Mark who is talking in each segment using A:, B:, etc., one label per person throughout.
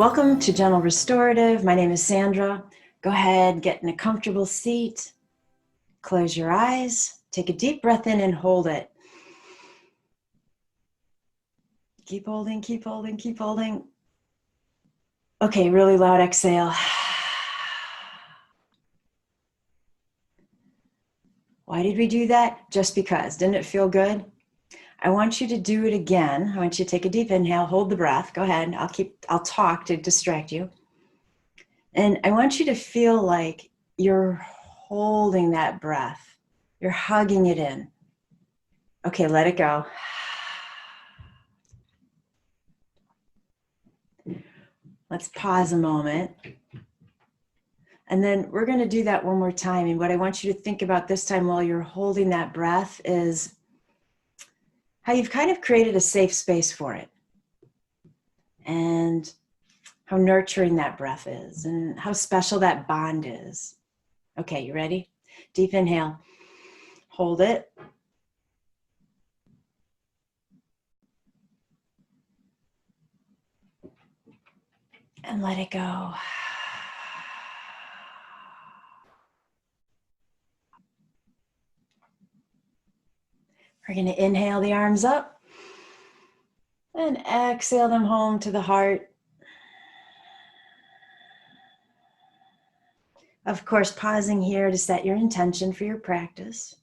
A: Welcome to Gentle Restorative. My name is Sandra. Go ahead, get in a comfortable seat. Close your eyes. Take a deep breath in and hold it. Keep holding, keep holding, keep holding. Okay, really loud exhale. Why did we do that? Just because. Didn't it feel good? I want you to do it again. I want you to take a deep inhale, hold the breath. Go ahead. I'll talk to distract you. And I want you to feel like you're holding that breath. You're hugging it in. Okay, let it go. Let's pause a moment. And then we're going to do that one more time. And what I want you to think about this time while you're holding that breath is how you've kind of created a safe space for it. And how nurturing that breath is and how special that bond is. Okay, you ready? Deep inhale. Hold it. And let it go. We're going to inhale the arms up and exhale them home to the heart. Of course, pausing here to set your intention for your practice.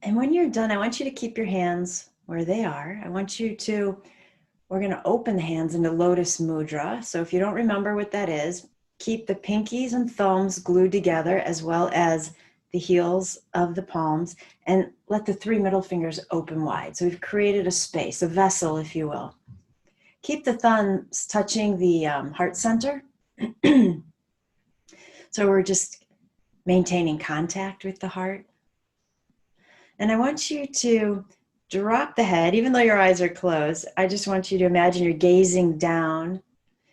A: And when you're done, I want you to keep your hands where they are. We're going to open the hands into Lotus Mudra. So if you don't remember what that is, keep the pinkies and thumbs glued together as well as the heels of the palms and let the 3 middle fingers open wide. So we've created a space, a vessel, if you will. Keep the thumbs touching the heart center. So we're just maintaining contact with the heart. And I want you to drop the head, even though your eyes are closed. I just want you to imagine you're gazing down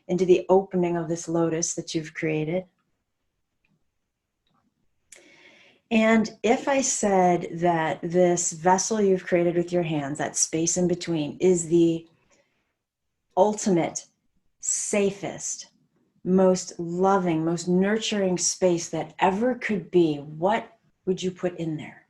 A: into the opening of this lotus that you've created. And if I said that this vessel you've created with your hands, that space in between, is the ultimate, safest, most loving, most nurturing space that ever could be, what would you put in there?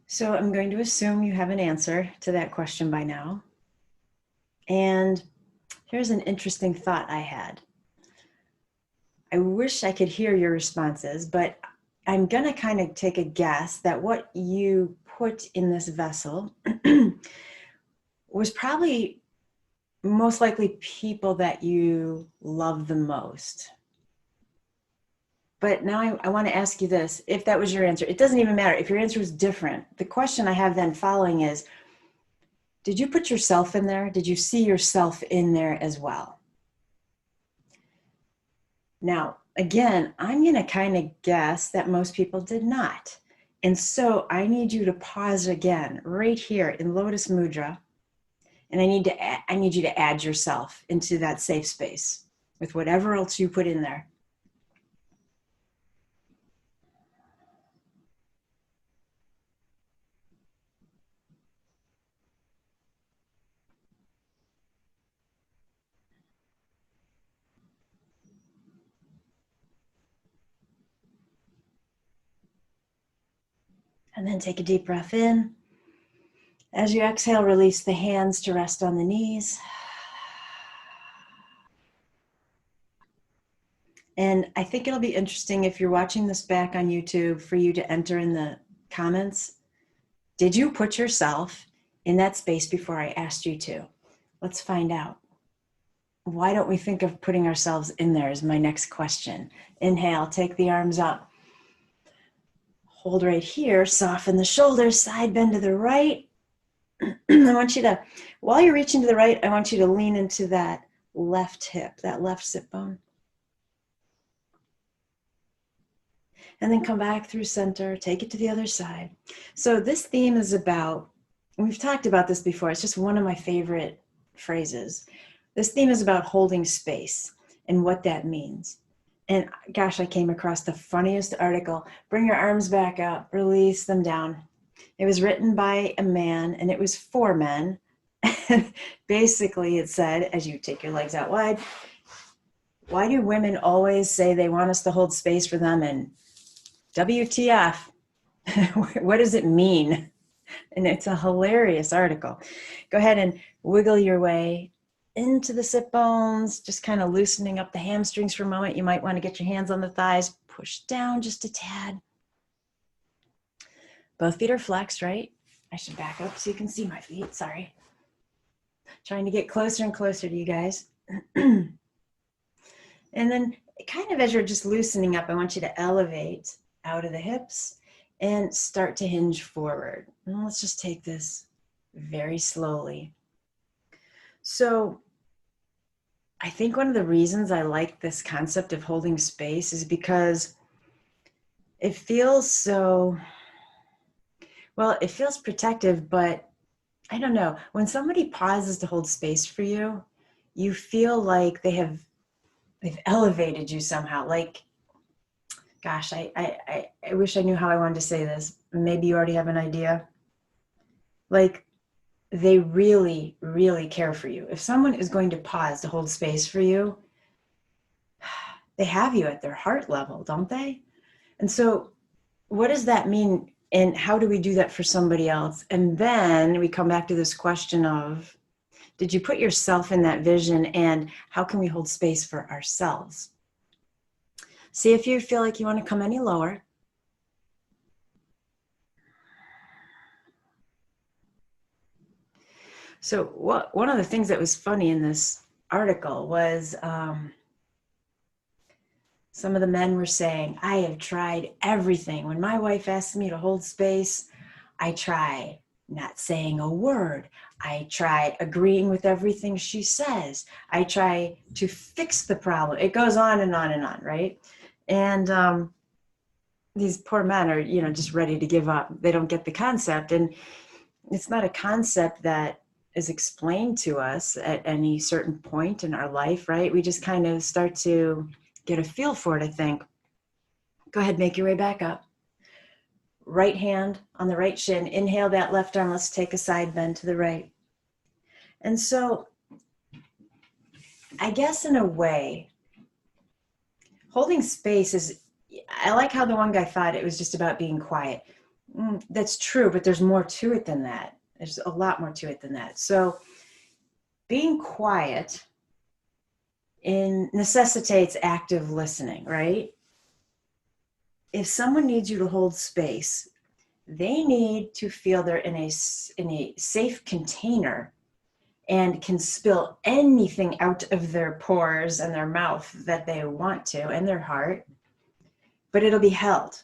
A: So I'm going to assume you have an answer to that question by now. And here's an interesting thought I had. I wish I could hear your responses, but I'm going to kind of take a guess that what you put in this vessel was probably most likely people that you love the most. But now I want to ask you this, if that was your answer, it doesn't even matter. If your answer was different, the question I have then following is, did you put yourself in there? Did you see yourself in there as well? Now, again, I'm going to kind of guess that most people did not. And so I need you to pause again right here in Lotus Mudra. And I need you to add yourself into that safe space with whatever else you put in there. And then take a deep breath in. As you exhale, release the hands to rest on the knees. And I think it'll be interesting if you're watching this back on YouTube for you to enter in the comments. Did you put yourself in that space before I asked you to? Let's find out. why don't we think of putting ourselves in there is my next question. Inhale, take the arms up. Hold right here, soften the shoulders, side bend to the right. I want you to, while you're reaching to the right, I want you to lean into that left hip, that left sit bone. And then come back through center, take it to the other side. So this theme is about, we've talked about this before, it's just one of my favorite phrases. This theme is about holding space and what that means. And gosh, I came across the funniest article. Bring your arms back up, release them down. It was written by a man and it was for men. Basically, it said, as you take your legs out wide, why do women always say they want us to hold space for them? And WTF? What does it mean? And it's a hilarious article. Go ahead and wiggle your way into the sit bones, just kind of loosening up the hamstrings for a moment. You might want to get your hands on the thighs, push down just a tad. Both feet are flexed, right? I should back up so you can see my feet, sorry. Trying to get closer and closer to you guys. And then kind of as you're just loosening up, I want you to elevate out of the hips and start to hinge forward. And let's just take this very slowly. So I think one of the reasons I like this concept of holding space is because it feels so, well, it feels protective, but I don't know. When somebody pauses to hold space for you, you feel like they've elevated you somehow. Like, gosh, I wish I knew how I wanted to say this. Maybe you already have an idea. Like, they really, really care for you. If someone is going to pause to hold space for you, they have you at their heart level, don't they? And so what does that mean? And how do we do that for somebody else? And then we come back to this question of, did you put yourself in that vision? And how can we hold space for ourselves? See if you feel like you want to come any lower. So one of the things that was funny in this article was some of the men were saying, I have tried everything. When my wife asks me to hold space, I try not saying a word. I try agreeing with everything she says. I try to fix the problem. It goes on and on and on, right? And these poor men are, just ready to give up. They don't get the concept. And it's not a concept that is explained to us at any certain point in our life, right? We just kind of start to get a feel for it, I think. Go ahead, make your way back up. Right hand on the right shin. Inhale that left arm. Let's take a side bend to the right. And so I guess in a way, holding space is, I like how the one guy thought it was just about being quiet. That's true, but there's more to it than that. There's a lot more to it than that. So being quiet necessitates active listening, right? If someone needs you to hold space, they need to feel they're in a safe container and can spill anything out of their pores and their mouth that they want to, and their heart, but it'll be held.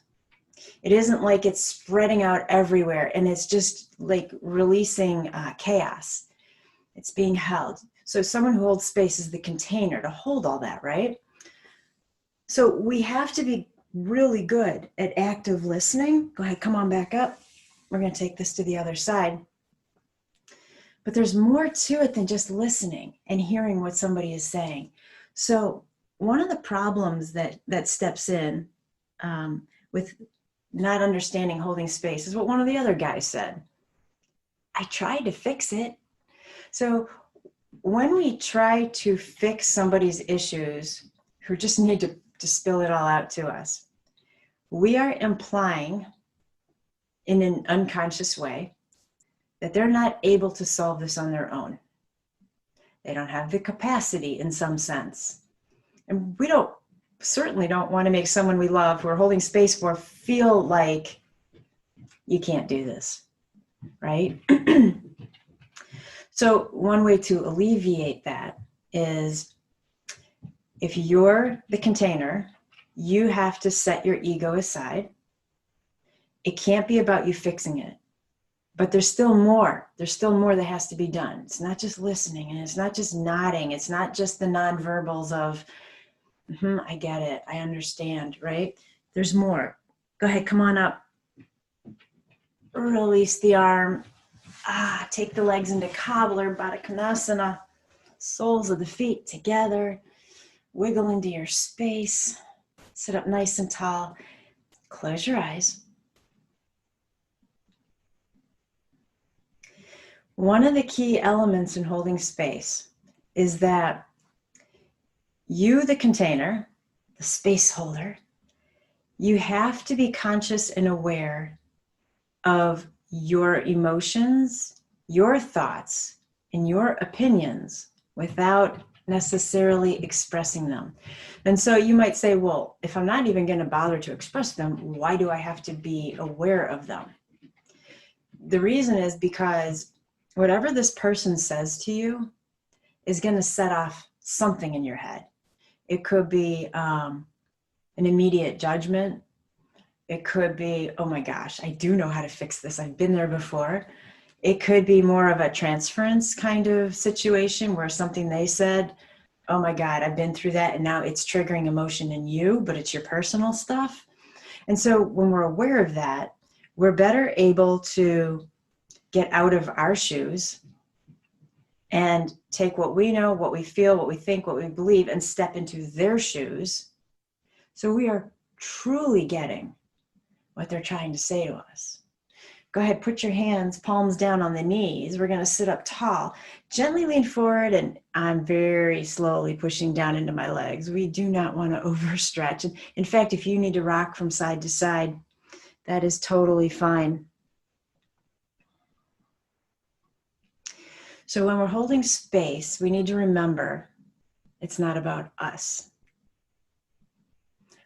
A: It isn't like it's spreading out everywhere and it's just like releasing chaos. It's being held. So someone who holds space is the container to hold all that, right? So we have to be really good at active listening. Go ahead, come on back up. We're going to take this to the other side. But there's more to it than just listening and hearing what somebody is saying. So one of the problems that steps in with not understanding holding space is what one of the other guys said. I tried to fix it. So when we try to fix somebody's issues who just need to spill it all out to us, we are implying in an unconscious way that they're not able to solve this on their own. They don't have the capacity in some sense. And we certainly don't want to make someone we love who we're holding space for feel like you can't do this, right? So one way to alleviate that is if you're the container, you have to set your ego aside. It can't be about you fixing it, but there's still more. There's still more that has to be done. It's not just listening, and it's not just nodding. It's not just the nonverbals of, I get it, I understand, right? There's more. Go ahead, come on up. Release the arm. Take the legs into cobbler, Baddha Konasana. Soles of the feet together. Wiggle into your space. Sit up nice and tall. Close your eyes. One of the key elements in holding space is that you, the container, the space holder, you have to be conscious and aware of your emotions, your thoughts, and your opinions without necessarily expressing them. And so you might say, well, if I'm not even going to bother to express them, why do I have to be aware of them? The reason is because whatever this person says to you is going to set off something in your head. It could be an immediate judgment. It could be, oh my gosh, I do know how to fix this. I've been there before. It could be more of a transference kind of situation where something they said, oh my God, I've been through that, and now it's triggering emotion in you, but it's your personal stuff. And so when we're aware of that, we're better able to get out of our shoes and take what we know, what we feel, what we think, what we believe, and step into their shoes. So we are truly getting what they're trying to say to us. Go ahead, put your hands, palms down on the knees. We're going to sit up tall. Gently lean forward, and I'm very slowly pushing down into my legs. We do not want to overstretch. And in fact, if you need to rock from side to side, that is totally fine. So when we're holding space, we need to remember it's not about us.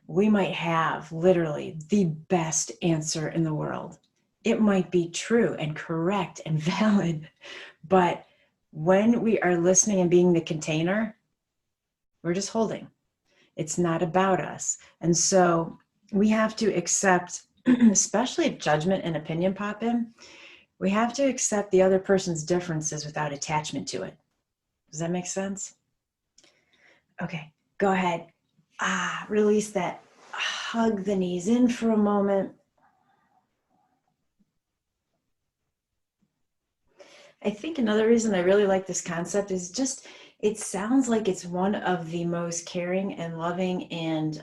A: We might have literally the best answer in the world. It might be true and correct and valid, but when we are listening and being the container, we're just holding. It's not about us. And so we have to accept, especially if judgment and opinion pop in, we have to accept the other person's differences without attachment to it. Does that make sense? Okay, go ahead. Release that. Hug the knees in for a moment. I think another reason I really like this concept is just, it sounds like it's one of the most caring and loving and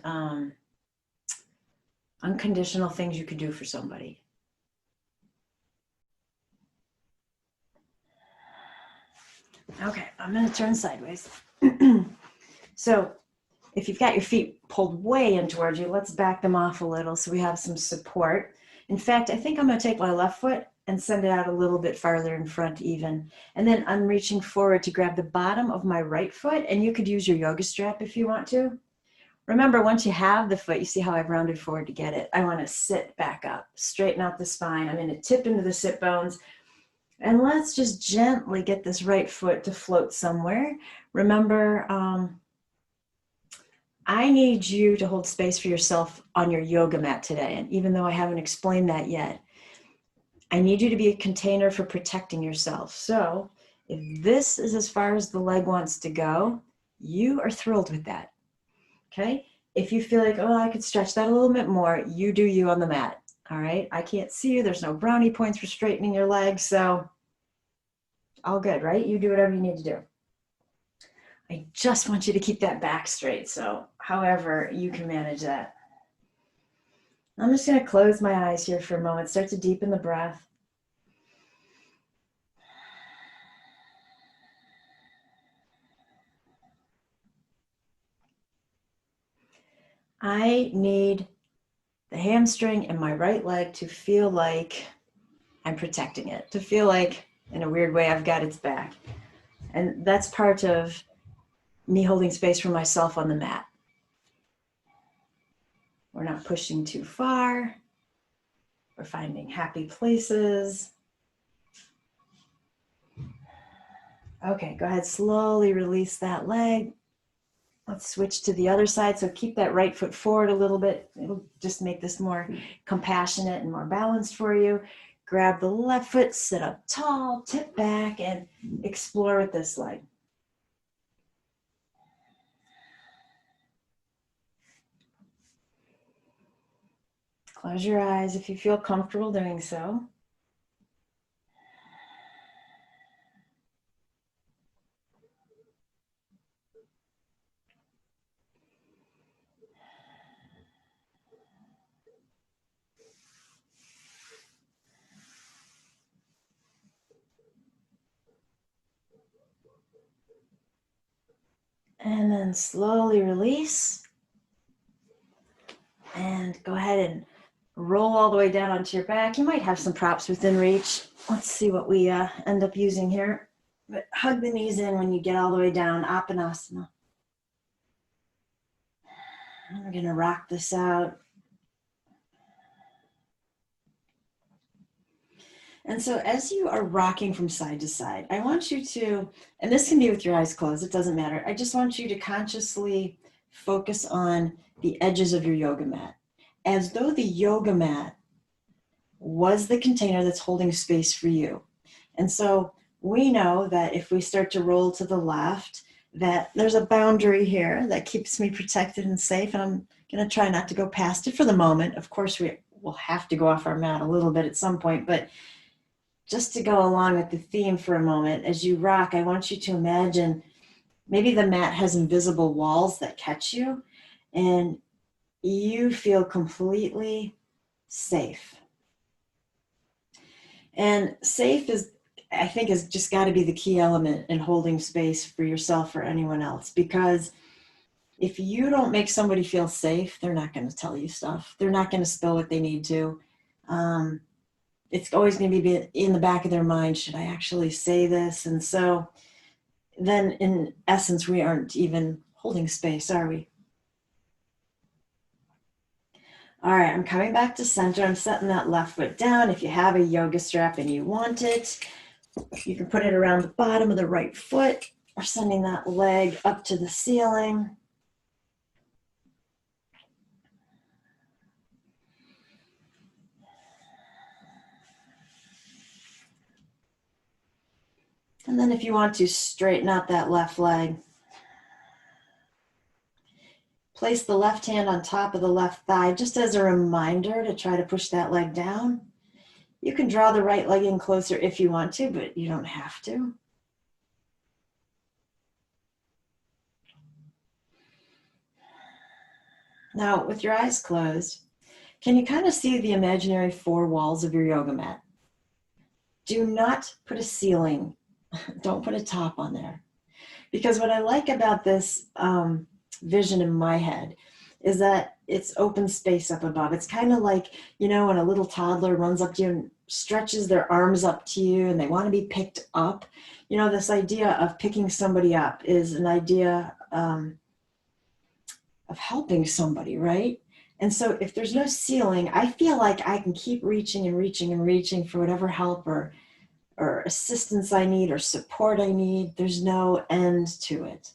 A: unconditional things you could do for somebody. Okay, I'm going to turn sideways. So if you've got your feet pulled way in towards you, let's back them off a little so we have some support. In fact, I think I'm going to take my left foot and send it out a little bit farther in front even. And then I'm reaching forward to grab the bottom of my right foot, and you could use your yoga strap if you want to. Remember, once you have the foot, you see how I've rounded forward to get it. I want to sit back up, straighten out the spine. I'm going to tip into the sit bones. And let's just gently get this right foot to float somewhere. Remember, I need you to hold space for yourself on your yoga mat today. And even though I haven't explained that yet, I need you to be a container for protecting yourself. So if this is as far as the leg wants to go, you are thrilled with that. Okay? If you feel like, oh, I could stretch that a little bit more, you do you on the mat. All right? I can't see you. There's no brownie points for straightening your legs. So all good, right? You do whatever you need to do. I just want you to keep that back straight. So however you can manage that. I'm just going to close my eyes here for a moment. Start to deepen the breath. I need the hamstring in my right leg to feel like I'm protecting it, to feel like, in a weird way, I've got its back. And that's part of me holding space for myself on the mat. We're not pushing too far. We're finding happy places. Okay, go ahead, slowly release that leg. Let's switch to the other side. So keep that right foot forward a little bit. It'll just make this more compassionate and more balanced for you. Grab the left foot, sit up tall, tip back, and explore with this leg. Close your eyes if you feel comfortable doing so. And then slowly release. And go ahead and roll all the way down onto your back. You might have some props within reach. Let's see what we end up using here. But hug the knees in when you get all the way down, Apanasana. And we're gonna rock this out. And so as you are rocking from side to side, I want you to, and this can be with your eyes closed, it doesn't matter. I just want you to consciously focus on the edges of your yoga mat, as though the yoga mat was the container that's holding space for you. And so we know that if we start to roll to the left, that there's a boundary here that keeps me protected and safe. And I'm going to try not to go past it for the moment. Of course, we will have to go off our mat a little bit at some point, but just to go along with the theme for a moment, as you rock, I want you to imagine maybe the mat has invisible walls that catch you and you feel completely safe. And safe is, I think, has just got to be the key element in holding space for yourself or anyone else. Because if you don't make somebody feel safe, they're not going to tell you stuff. They're not going to spill what they need to. It's always going to be in the back of their mind, should I actually say this? And so then in essence, we aren't even holding space, are we? All right, I'm coming back to center. I'm setting that left foot down. If you have a yoga strap and you want it, you can put it around the bottom of the right foot or sending that leg up to the ceiling. And then if you want to straighten out that left leg, place the left hand on top of the left thigh just as a reminder to try to push that leg down. You can draw the right leg in closer if you want to, but you don't have to. Now, with your eyes closed, can you kind of see the imaginary four walls of your yoga mat? Do not put a ceiling. Don't put a top on there. Because what I like about this vision in my head is that it's open space up above. It's kind of like, you know, when a little toddler runs up to you and stretches their arms up to you and they want to be picked up. You know, this idea of picking somebody up is an idea of helping somebody, right? And so if there's no ceiling, I feel like I can keep reaching and reaching and reaching for whatever help or assistance I need or support I need. There's no end to it.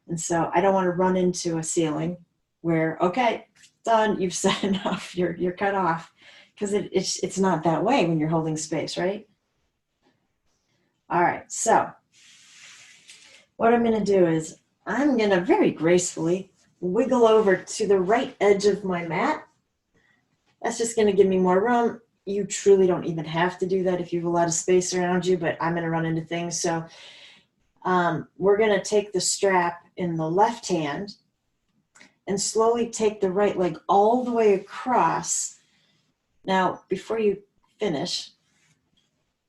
A: And so I don't want to run into a ceiling where, okay, done, you've said enough, you're cut off. Because it's not that way when you're holding space, right? All right, so what I'm going to do is I'm going to very gracefully wiggle over to the right edge of my mat. That's just going to give me more room. You truly don't even have to do that if you have a lot of space around you, but I'm going to run into things. So we're going to take the strap in the left hand and slowly take the right leg all the way across. Now, before you finish,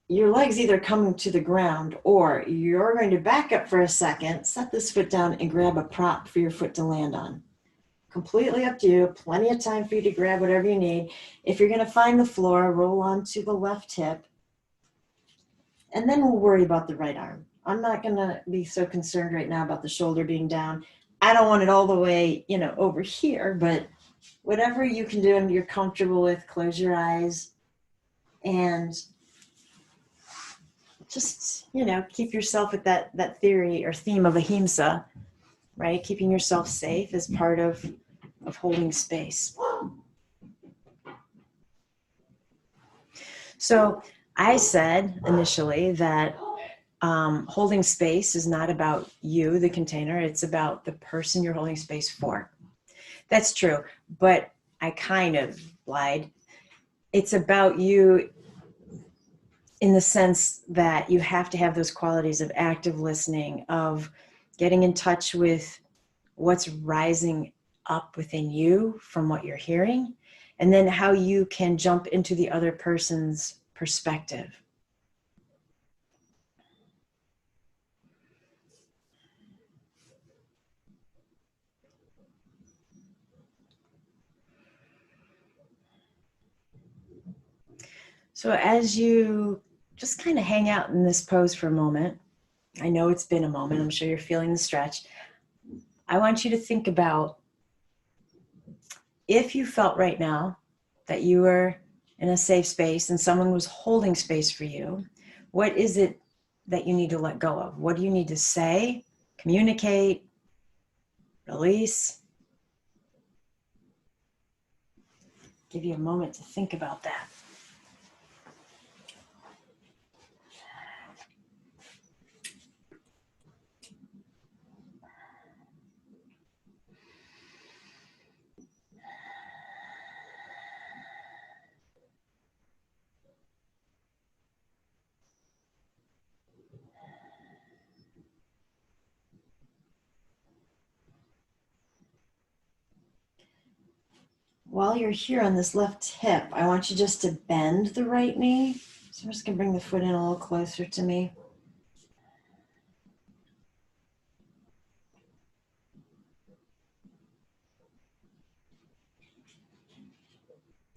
A: your leg's either coming to the ground or you're going to back up for a second, set this foot down and grab a prop for your foot to land on. Completely up to you, plenty of time for you to grab whatever you need. If you're going to find the floor, roll onto the left hip, and then we'll worry about the right arm. I'm not going to be so concerned right now about the shoulder being down. I don't want it all the way, you know, over here, but whatever you can do and you're comfortable with, close your eyes and just, keep yourself with that theory or theme of ahimsa, right? Keeping yourself safe is part of holding space. So I said initially that holding space is not about you, the container. It's about the person you're holding space for. That's true, but I kind of lied. It's about you in the sense that you have to have those qualities of active listening, of getting in touch with what's rising up within you from what you're hearing, and then how you can jump into the other person's perspective. So as you just kind of hang out in this pose for a moment, I know it's been a moment, I'm sure you're feeling the stretch. I want you to think about if you felt right now that you were in a safe space and someone was holding space for you, what is it that you need to let go of? What do you need to say, communicate, release? Give you a moment to think about that. While you're here on this left hip, I want you just to bend the right knee. So I'm just going to bring the foot in a little closer to me.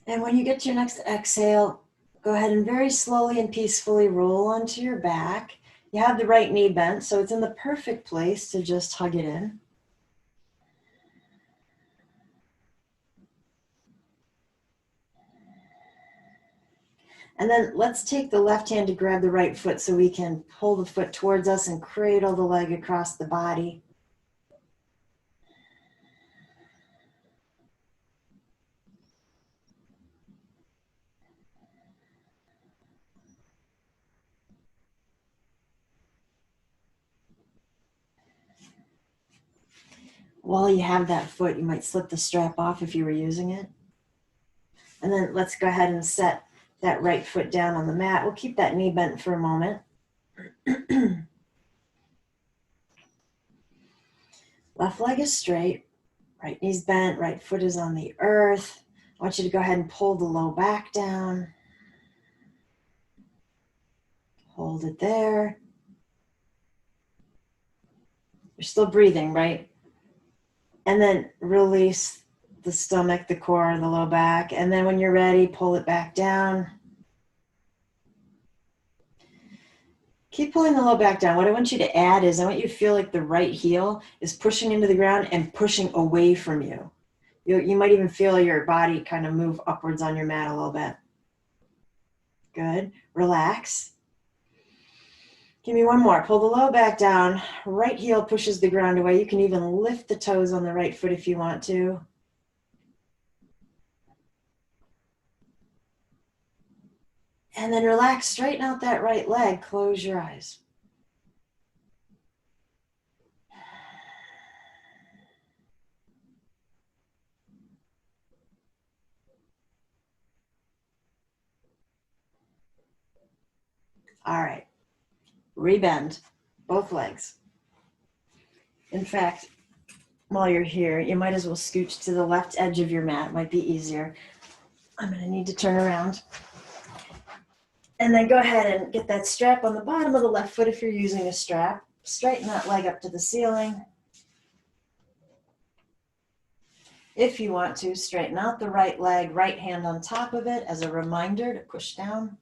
A: And when you get to your next exhale, go ahead and very slowly and peacefully roll onto your back. You have the right knee bent, so it's in the perfect place to just hug it in. And then let's take the left hand to grab the right foot so we can pull the foot towards us and cradle the leg across the body. While you have that foot, you might slip the strap off if you were using it. And then let's go ahead and set that right foot down on the mat. We'll keep that knee bent for a moment. Left leg is straight, right knee's bent, right foot is on the earth. I want you to go ahead and pull the low back down. Hold it there. You're still breathing, right? And then release the stomach, the core, the low back. And then when you're ready, pull it back down. Keep pulling the low back down. What I want you to add is I want you to feel like the right heel is pushing into the ground and pushing away from you. You might even feel your body kind of move upwards on your mat a little bit. Good. Relax. Give me one more. Pull the low back down. Right heel pushes the ground away. You can even lift the toes on the right foot if you want to. And then relax, straighten out that right leg. Close your eyes. All right. Rebend both legs. In fact, while you're here, you might as well scooch to the left edge of your mat. It might be easier. I'm going to need to turn around. And then go ahead and get that strap on the bottom of the left foot if you're using a strap. Straighten that leg up to the ceiling. If you want to, straighten out the right leg, right hand on top of it as a reminder to push down.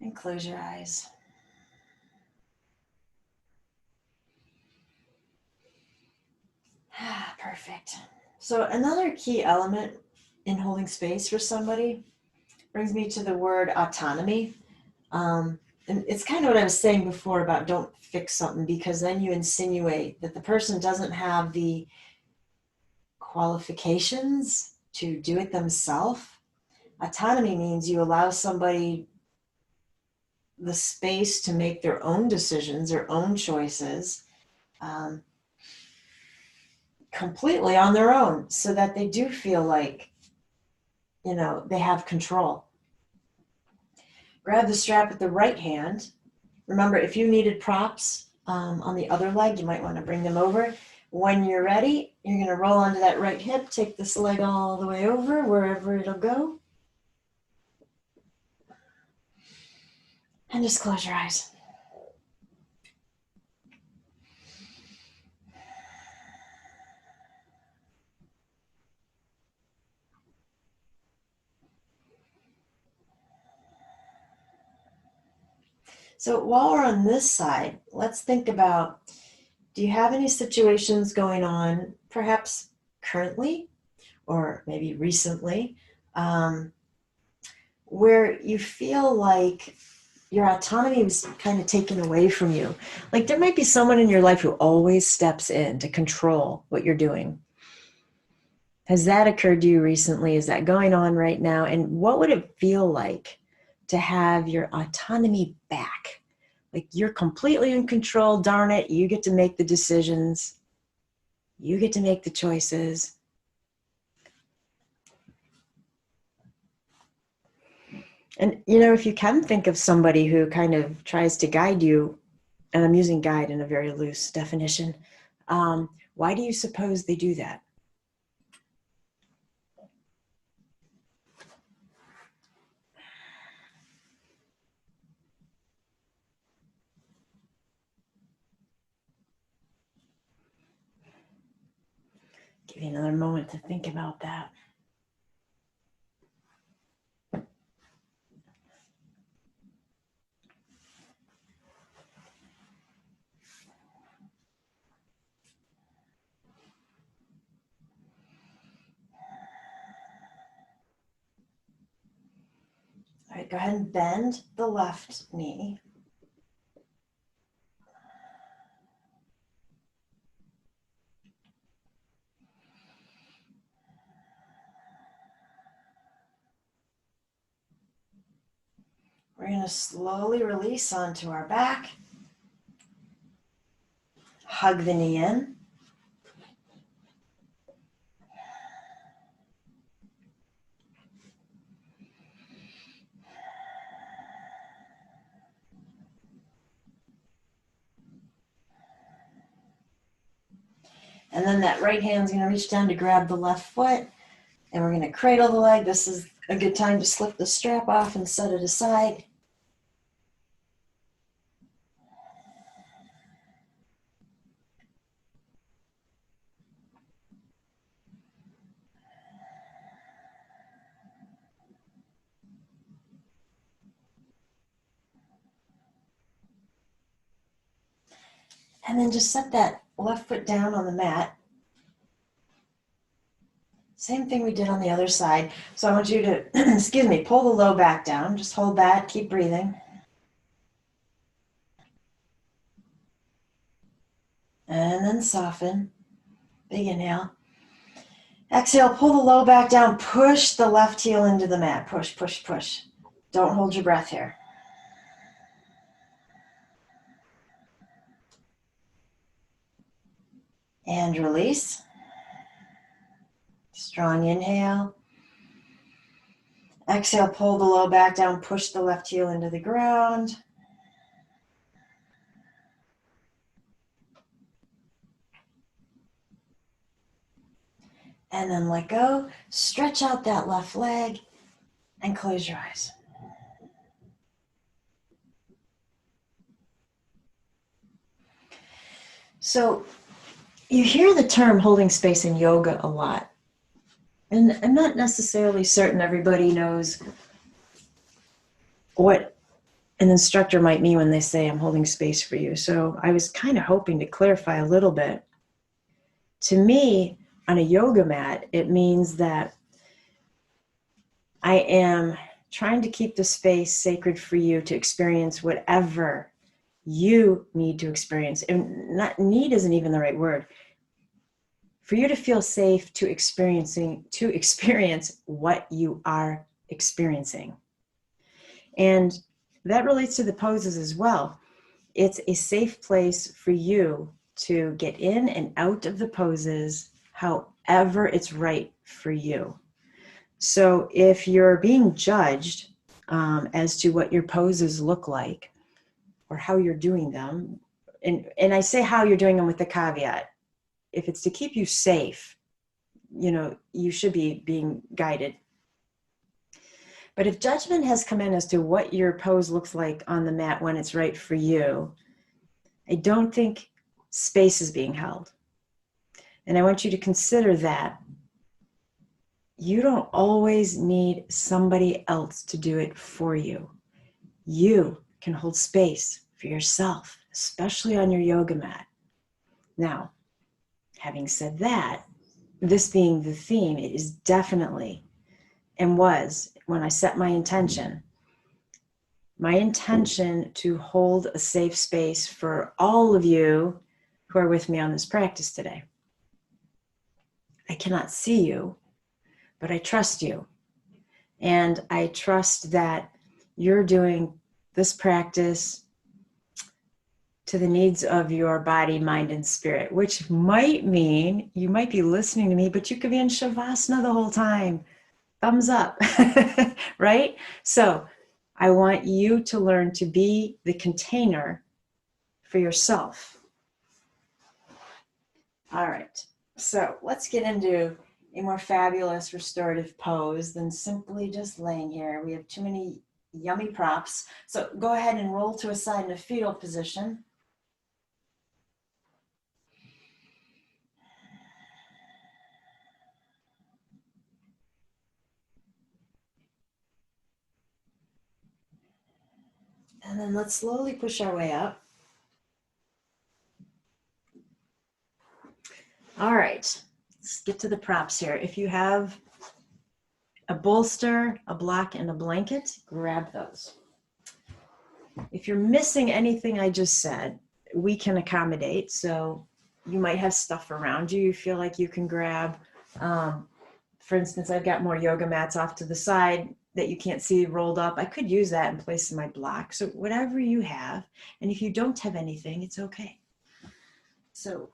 A: And close your eyes. Perfect. So another key element in holding space for somebody, brings me to the word autonomy. And it's kind of what I was saying before about don't fix something, because then you insinuate that the person doesn't have the qualifications to do it themselves. Autonomy means you allow somebody the space to make their own decisions, their own choices, completely on their own, so that they do feel like, they have control. Grab the strap with the right hand. Remember, if you needed props on the other leg, you might want to bring them over. When you're ready, you're going to roll onto that right hip, take this leg all the way over, wherever it'll go. And just close your eyes. So while we're on this side, let's think about, do you have any situations going on, perhaps currently or maybe recently, where you feel like your autonomy was kind of taken away from you? Like there might be someone in your life who always steps in to control what you're doing. Has that occurred to you recently? Is that going on right now? And what would it feel like to have your autonomy back? Like you're completely in control, darn it. You get to make the decisions. You get to make the choices. And, if you can think of somebody who kind of tries to guide you, and I'm using guide in a very loose definition, why do you suppose they do that? Give you another moment to think about that. All right, go ahead and bend the left knee. We're going to slowly release onto our back. Hug the knee in. And then that right hand's going to reach down to grab the left foot, and we're going to cradle the leg. This is a good time to slip the strap off and set it aside. And then just set that left foot down on the mat. Same thing we did on the other side. So I want you to, excuse me, pull the low back down. Just hold that, keep breathing. And then soften. Big inhale. Exhale, pull the low back down. Push the left heel into the mat. Push, push, push. Don't hold your breath here. And release. Strong inhale. Exhale, pull the low back down. Push the left heel into the ground. And then let go. Stretch out that left leg and close your eyes. So you hear the term holding space in yoga a lot. And I'm not necessarily certain everybody knows what an instructor might mean when they say I'm holding space for you. So I was kind of hoping to clarify a little bit. To me, on a yoga mat, it means that I am trying to keep the space sacred for you to experience whatever you need to experience. And not need isn't even the right word. For you to feel safe to experience what you are experiencing. And that relates to the poses as well. It's a safe place for you to get in and out of the poses however it's right for you. So if you're being judged as to what your poses look like or how you're doing them, and I say how you're doing them with the caveat, if it's to keep you safe, you should be being guided. But if judgment has come in as to what your pose looks like on the mat when it's right for you, I don't think space is being held. And I want you to consider that you don't always need somebody else to do it for you. You can hold space for yourself, especially on your yoga mat. Now, having said that, this being the theme, it is definitely, and was, when I set my intention to hold a safe space for all of you who are with me on this practice today. I cannot see you, but I trust you. And I trust that you're doing this practice to the needs of your body, mind, and spirit, which might mean you might be listening to me, but you could be in Shavasana the whole time. Thumbs up, right? So I want you to learn to be the container for yourself. All right, so let's get into a more fabulous restorative pose than simply just laying here. We have too many yummy props. So go ahead and roll to a side in a fetal position. And then let's slowly push our way up. All right, let's get to the props here. If you have a bolster, a block, and a blanket, grab those. If you're missing anything I just said, we can accommodate. So you might have stuff around you feel like you can grab. For instance, I've got more yoga mats off to the side that you can't see rolled up. I could use that in place of my block. So whatever you have, and if you don't have anything, it's okay. So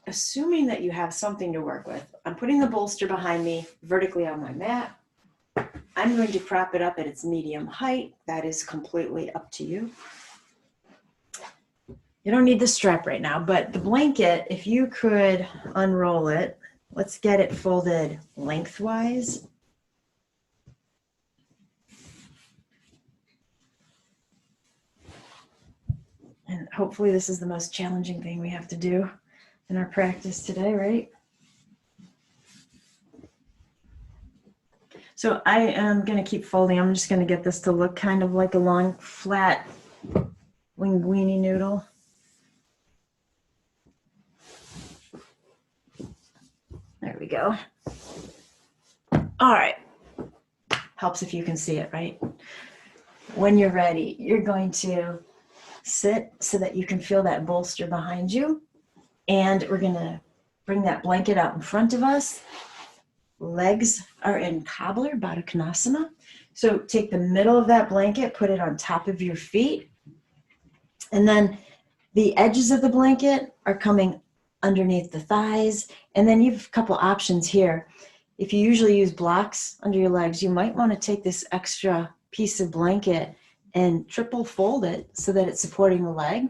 A: assuming that you have something to work with, I'm putting the bolster behind me vertically on my mat. I'm going to prop it up at its medium height. That is completely up to you. You don't need the strap right now, but the blanket, if you could unroll it, let's get it folded lengthwise. And hopefully this is the most challenging thing we have to do in our practice today, right? So I am going to keep folding. I'm just going to get this to look kind of like a long, flat linguine noodle. There we go. All right. Helps if you can see it, right? When you're ready, you're going to sit so that you can feel that bolster behind you. And we're going to bring that blanket out in front of us. Legs are in cobbler, Baddha Konasana. So take the middle of that blanket, put it on top of your feet. And then the edges of the blanket are coming underneath the thighs. And then you have a couple options here. If you usually use blocks under your legs, you might want to take this extra piece of blanket and triple fold it so that it's supporting the leg.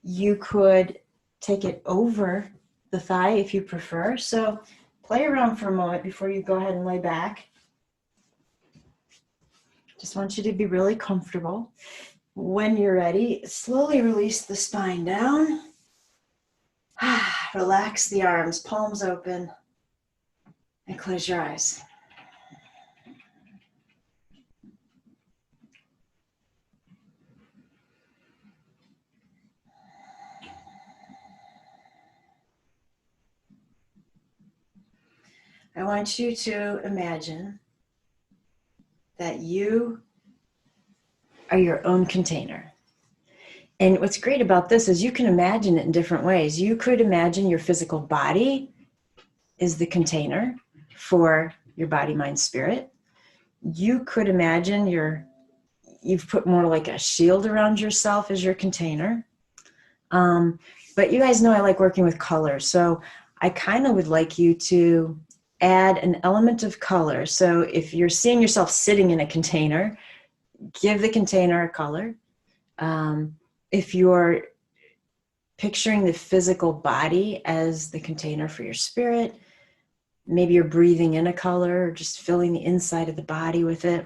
A: You could take it over the thigh if you prefer. So play around for a moment before you go ahead and lay back. Just want you to be really comfortable. When you're ready, slowly release the spine down. Relax the arms, palms open, and close your eyes. I want you to imagine that you are your own container. And what's great about this is you can imagine it in different ways. You could imagine your physical body is the container for your body, mind, spirit. You could imagine you've put more like a shield around yourself as your container. But you guys know I like working with color. So I kind of would like you to add an element of color. So if you're seeing yourself sitting in a container, give the container a color. If you're picturing the physical body as the container for your spirit, maybe you're breathing in a color or just filling the inside of the body with it.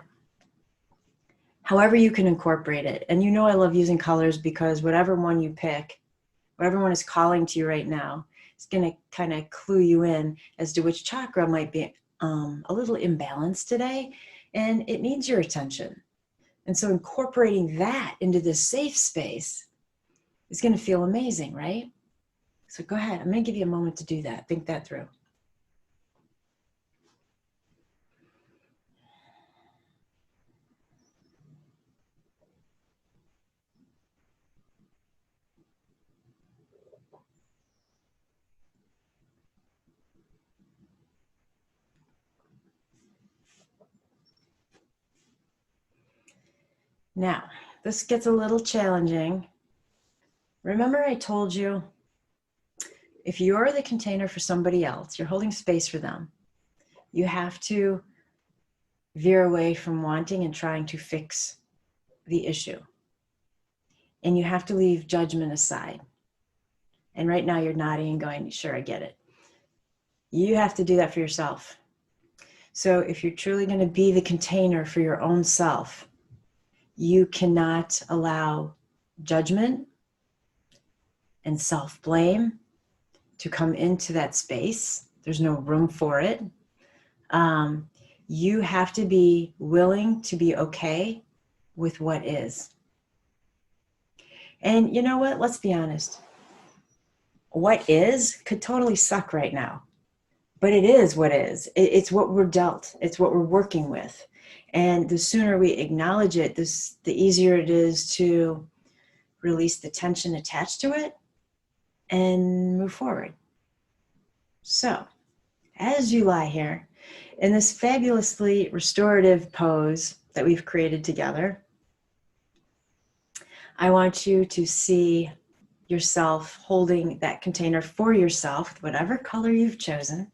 A: However you can incorporate it. And you know I love using colors because whatever one you pick, whatever one is calling to you right now, it's going to kind of clue you in as to which chakra might be a little imbalanced today, and it needs your attention. And so incorporating that into this safe space is going to feel amazing, right? So go ahead. I'm going to give you a moment to do that. Think that through. Now, this gets a little challenging. Remember I told you, if you're the container for somebody else, you're holding space for them, you have to veer away from wanting and trying to fix the issue. And you have to leave judgment aside. And right now you're nodding and going, sure, I get it. You have to do that for yourself. So if you're truly going to be the container for your own self, you cannot allow judgment and self-blame to come into that space. There's no room for it. You have to be willing to be okay with what is. And you know what? Let's be honest. What is could totally suck right now. But it is what is. It's what we're dealt. It's what we're working with. And the sooner we acknowledge it, the easier it is to release the tension attached to it and move forward. So, as you lie here in this fabulously restorative pose that we've created together, I want you to see yourself holding that container for yourself with whatever color you've chosen.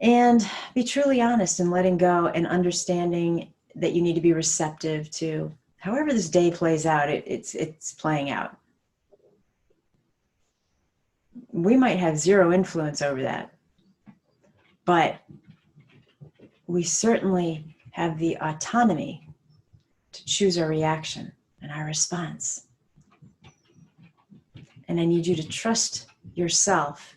A: And be truly honest in letting go and understanding that you need to be receptive to however this day plays out, it's playing out. We might have zero influence over that, but we certainly have the autonomy to choose our reaction and our response. And I need you to trust yourself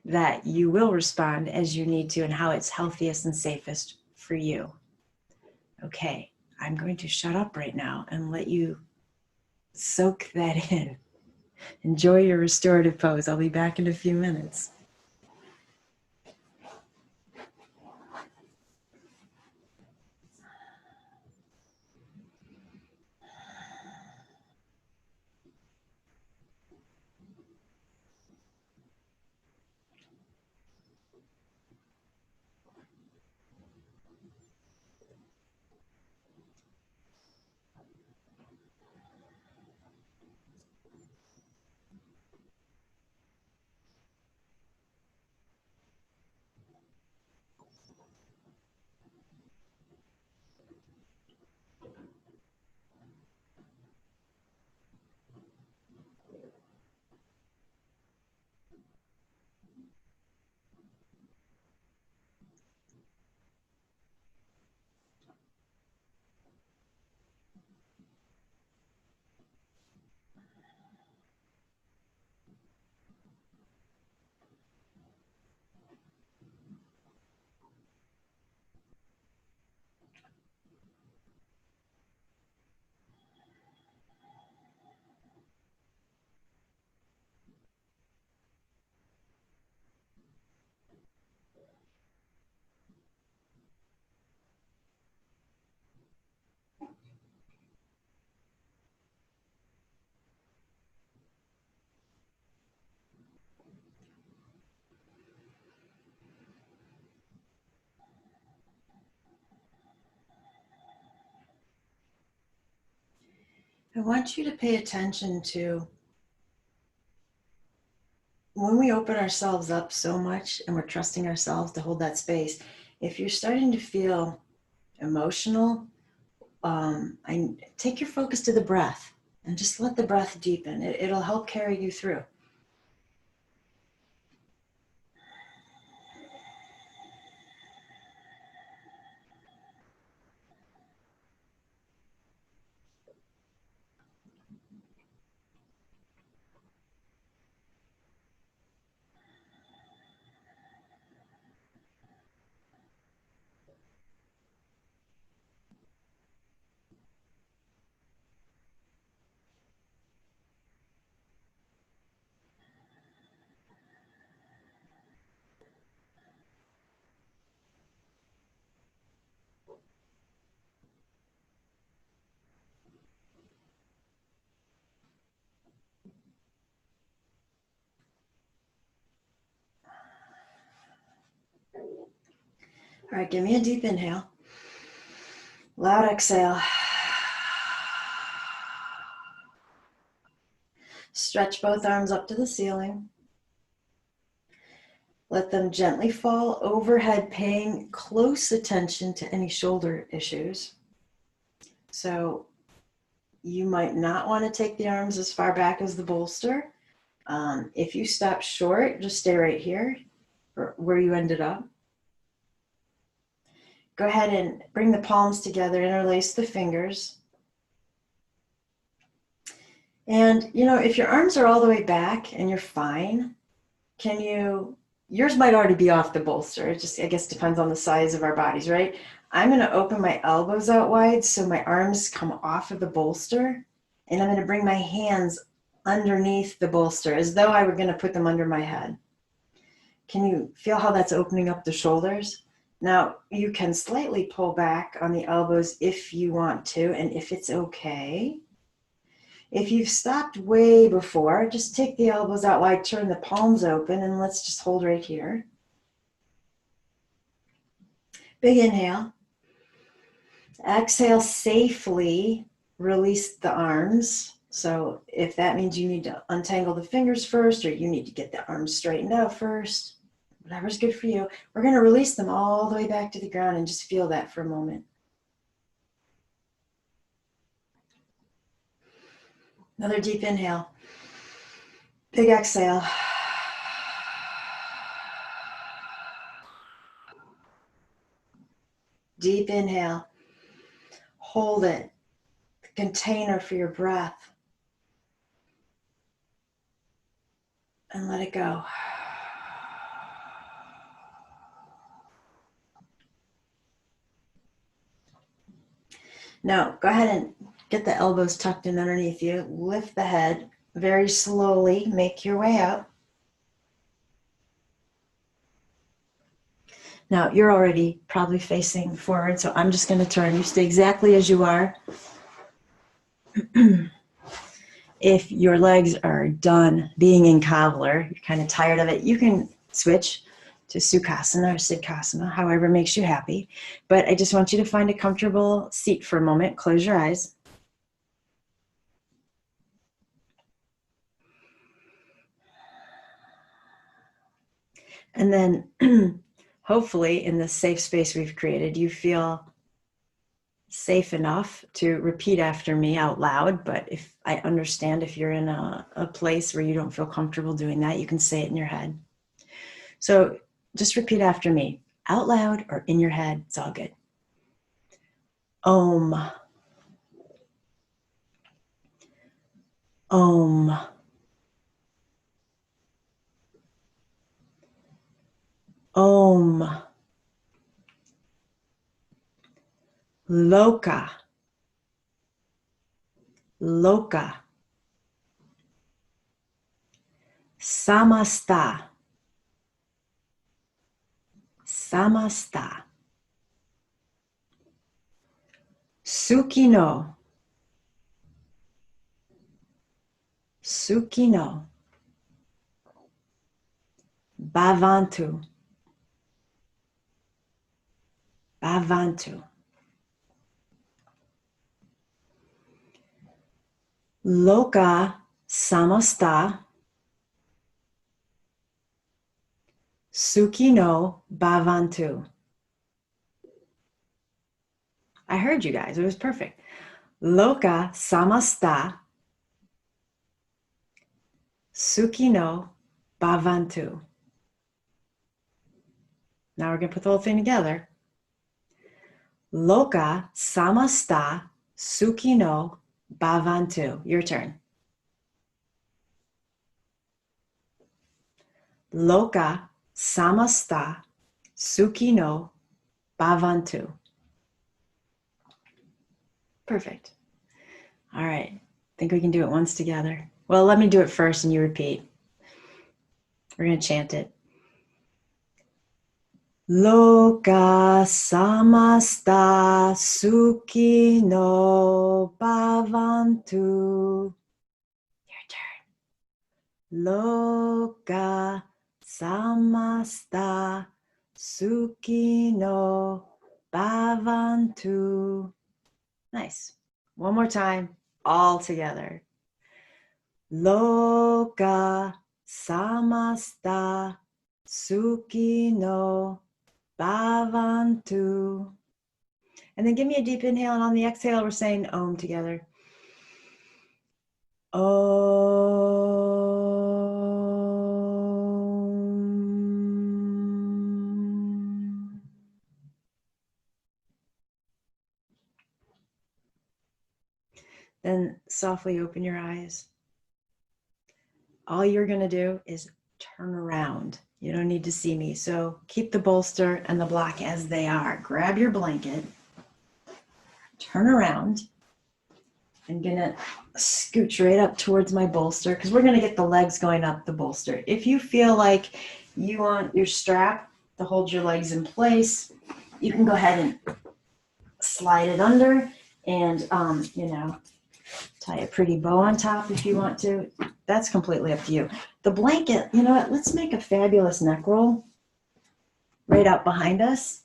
A: that you will respond as you need to and how it's healthiest and safest for you. Okay, I'm going to shut up right now and let you soak that in. Enjoy your restorative pose. I'll be back in a few minutes. I want you to pay attention to when we open ourselves up so much and we're trusting ourselves to hold that space. If you're starting to feel emotional, I take your focus to the breath and just let the breath deepen. It'll help carry you through. All right, give me a deep inhale. Loud exhale. Stretch both arms up to the ceiling. Let them gently fall overhead, paying close attention to any shoulder issues. So you might not want to take the arms as far back as the bolster. If you stop short, just stay right here where you ended up. Go ahead and bring the palms together, interlace the fingers. And, if your arms are all the way back and you're fine, yours might already be off the bolster. It just, I guess, depends on the size of our bodies, right? I'm going to open my elbows out wide so my arms come off of the bolster. And I'm going to bring my hands underneath the bolster as though I were going to put them under my head. Can you feel how that's opening up the shoulders? Now, you can slightly pull back on the elbows if you want to, and if it's okay. If you've stopped way before, just take the elbows out wide, turn the palms open, and let's just hold right here. Big inhale. Exhale, safely release the arms. So if that means you need to untangle the fingers first, or you need to get the arms straightened out first, whatever's good for you, we're going to release them all the way back to the ground and just feel that for a moment. Another deep inhale. Big exhale. Deep inhale. Hold it. The container for your breath. And let it go. Now, go ahead and get the elbows tucked in underneath you. Lift the head very slowly. Make your way up. Now, you're already probably facing forward, so I'm just going to turn. You stay exactly as you are. If your legs are done being in cobbler, you're kind of tired of it, you can switch to Sukhasana or Siddhasana, however makes you happy. But I just want you to find a comfortable seat for a moment. Close your eyes. And then hopefully in the safe space we've created, you feel safe enough to repeat after me out loud. But if I understand if you're in a place where you don't feel comfortable doing that, you can say it in your head. So just repeat after me, out loud or in your head. It's all good. Om. Om. Om. Loka. Loka. Samasta. Samasta. Sukino. Sukino. Bhavantu. Bhavantu. Loka samasta Sukino bhavantu. I heard you guys. It was perfect. Loka samasta Sukino bhavantu. Now we're going to put the whole thing together. Loka samasta Sukino bhavantu. Your turn. Loka samasta Sukino bhavantu. Perfect. All right. Think we can do it once together. Well, let me do it first and you repeat. We're going to chant it. Loka samasta sukino bhavantu. Your turn. Loka samasta sukino bhavantu. Nice. One more time, all together. Loka samasta sukino bhavantu. And then give me a deep inhale, and on the exhale, we're saying Om together. Om. Then softly open your eyes. All you're going to do is turn around. You don't need to see me. So keep the bolster and the block as they are. Grab your blanket, turn around. I'm going to scooch right up towards my bolster because we're going to get the legs going up the bolster. If you feel like you want your strap to hold your legs in place, you can go ahead and slide it under and, tie a pretty bow on top if you want to. That's completely up to you. The blanket, you know what? Let's make a fabulous neck roll right out behind us.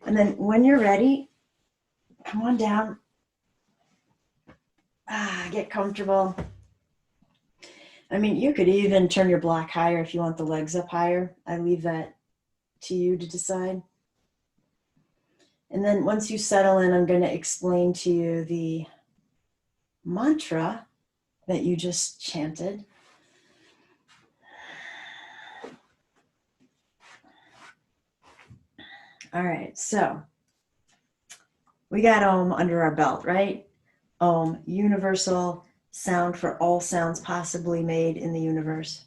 A: And then when you're ready, come on down. Get comfortable. I mean, you could even turn your block higher if you want the legs up higher. I leave that to you to decide. And then once you settle in, I'm going to explain to you the mantra that you just chanted. All right, so we got Om under our belt, right? Om, universal sound for all sounds possibly made in the universe.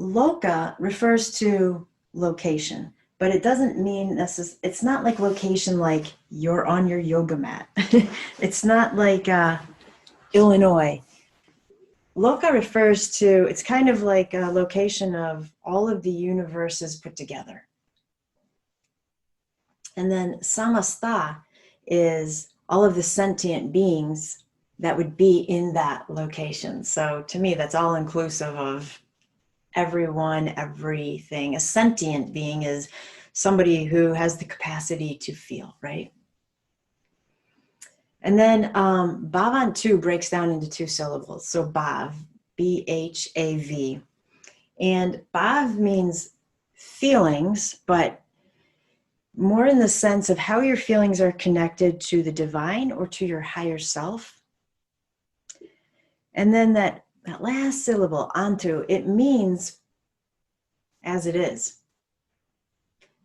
A: Loka refers to location, but it doesn't mean necessarily, it's not like location like you're on your yoga mat. It's not like Illinois. Loka refers to, it's kind of like a location of all of the universes put together. And then samasta is all of the sentient beings that would be in that location. So to me, that's all inclusive of everyone, everything. A sentient being is somebody who has the capacity to feel, right? And then bhavantu breaks down into two syllables. So bhav, B-H-A-V. And bhav means feelings, but more in the sense of how your feelings are connected to the divine or to your higher self. And then that last syllable, antu, it means as it is.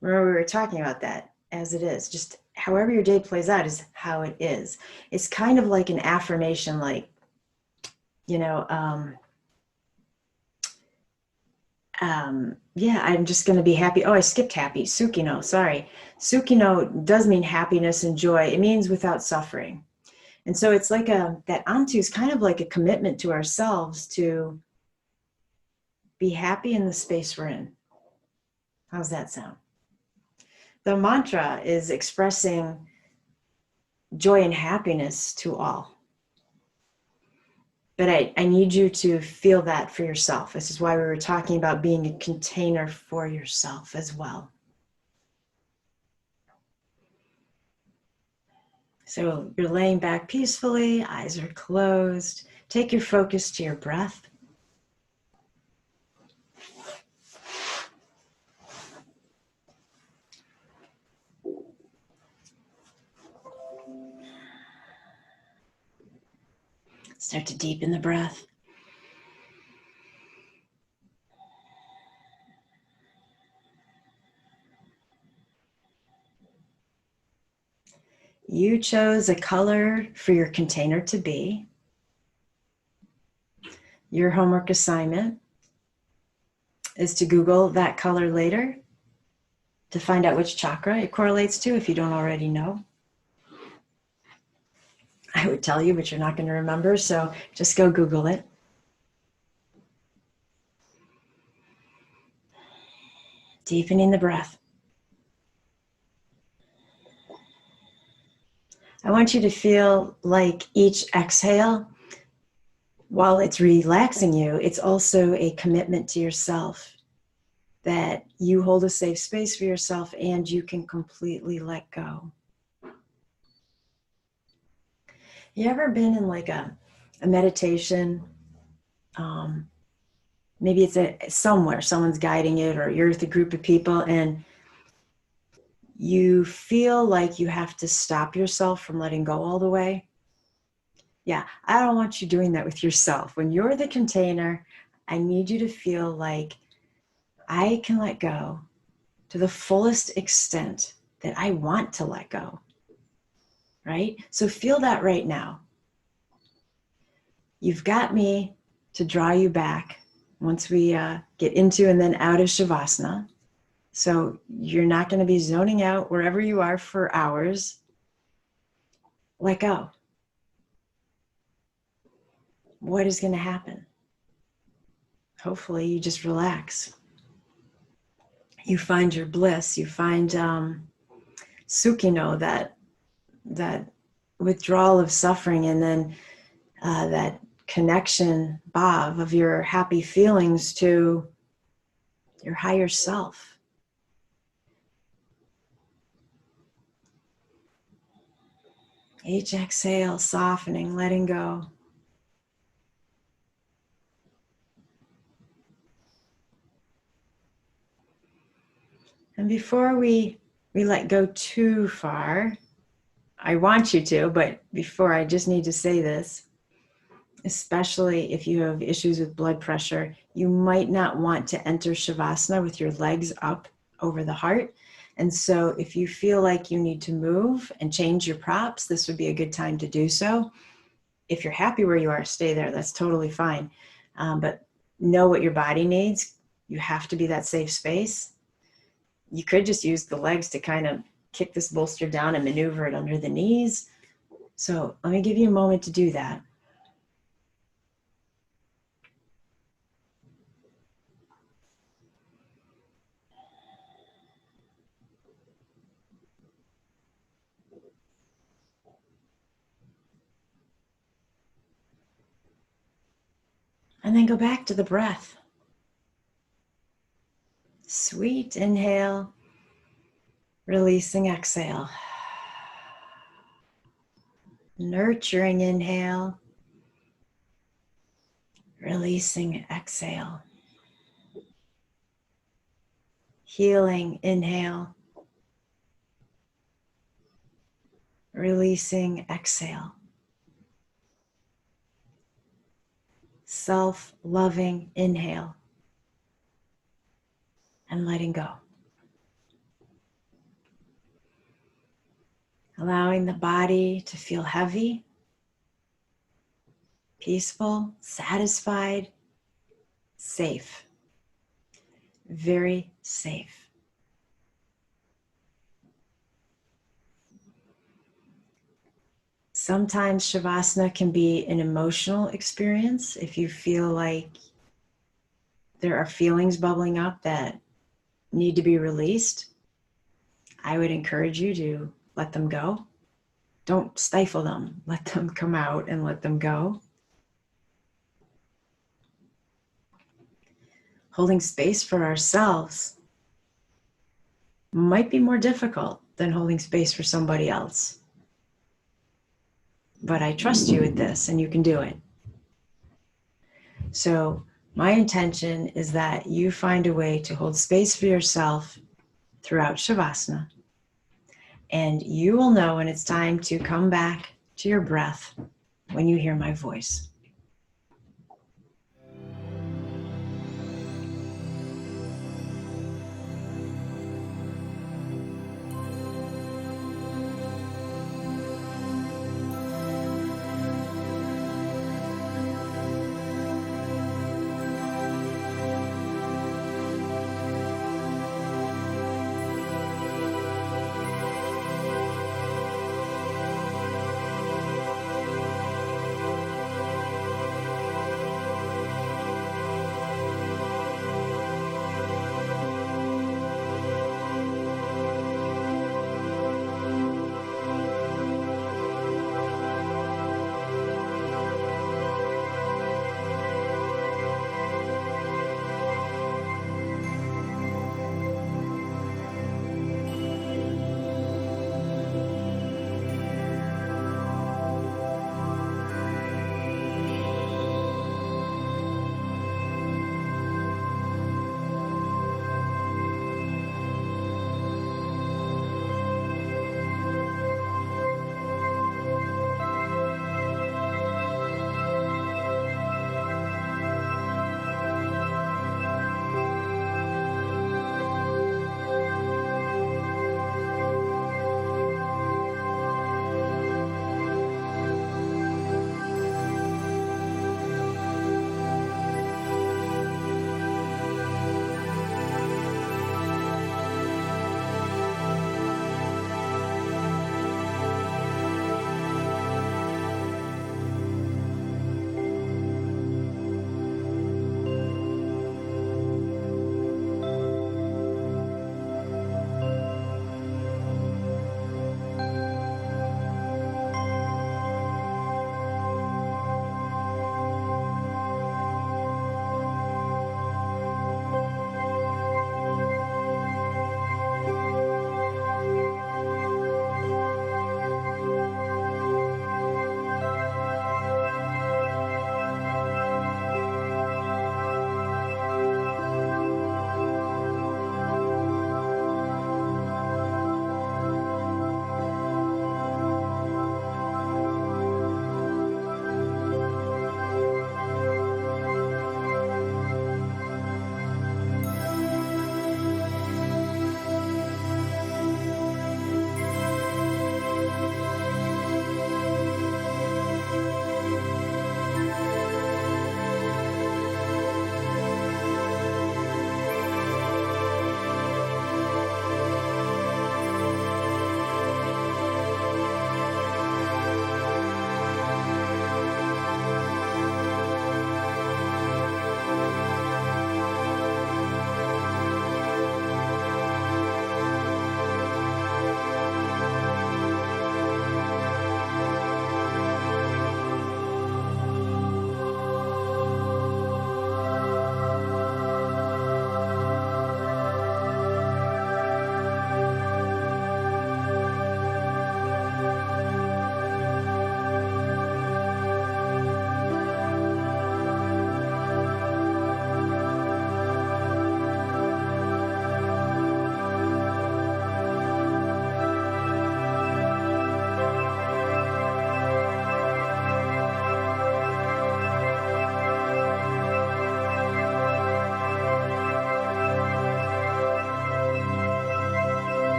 A: Remember, we were talking about that, as it is. Just however your day plays out is how it is. It's kind of like an affirmation, like, yeah, I'm just going to be happy. Oh, I skipped happy. Sukino, sorry. Sukino does mean happiness and joy. It means without suffering. And so it's like that antu is kind of like a commitment to ourselves to be happy in the space we're in. How's that sound? The mantra is expressing joy and happiness to all. But I need you to feel that for yourself. This is why we were talking about being a container for yourself as well. So you're laying back peacefully, eyes are closed. Take your focus to your breath. Start to deepen the breath. You chose a color for your container to be. Your homework assignment is to Google that color later to find out which chakra it correlates to if you don't already know. I would tell you, but you're not going to remember, so just go Google it. Deepening the breath. I want you to feel like each exhale, while it's relaxing you, it's also a commitment to yourself that you hold a safe space for yourself and you can completely let go. You ever been in like a meditation? Maybe it's somewhere, someone's guiding it, or you're with a group of people and you feel like you have to stop yourself from letting go all the way. Yeah, I don't want you doing that with yourself. When you're the container, I need you to feel like I can let go to the fullest extent that I want to let go, right? So feel that right now. You've got me to draw you back once we get into and then out of Shavasana. So you're not going to be zoning out wherever you are for hours. Let go. What is going to happen? Hopefully you just relax. You find your bliss. You find sukino, that withdrawal of suffering, and then that connection, bhav, of your happy feelings to your higher self. Each exhale, softening, letting go. And before we let go too far, I want you to, but before, I just need to say this, especially if you have issues with blood pressure, you might not want to enter Shavasana with your legs up over the heart. And so if you feel like you need to move and change your props, this would be a good time to do so. If you're happy where you are, stay there. That's totally fine. But know what your body needs. You have to be that safe space. You could just use the legs to kind of kick this bolster down and maneuver it under the knees. So let me give you a moment to do that. And then go back to the breath. Sweet inhale, releasing exhale. Nurturing inhale, releasing exhale. Healing inhale, releasing exhale. Self-loving inhale, and letting go. Allowing the body to feel heavy, peaceful, satisfied, safe. Very safe. Sometimes Shavasana can be an emotional experience. If you feel like there are feelings bubbling up that need to be released, I would encourage you to let them go. Don't stifle them. Let them come out and let them go. Holding space for ourselves might be more difficult than holding space for somebody else. but I trust you with this and you can do it. So my intention is that you find a way to hold space for yourself throughout Shavasana. And you will know when it's time to come back to your breath when you hear my voice.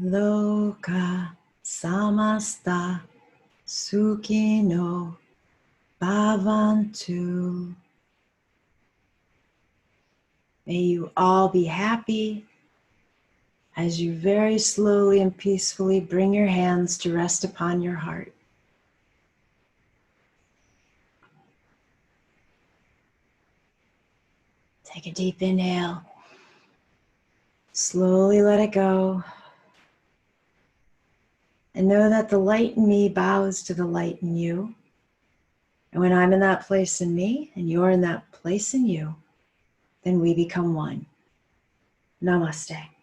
A: Loka samasta sukino bhavantu. May you all be happy as you very slowly and peacefully bring your hands to rest upon your heart. Take a deep inhale. Slowly let it go. And know that the light in me bows to the light in you. And when I'm in that place in me and you're in that place in you, then we become one. Namaste.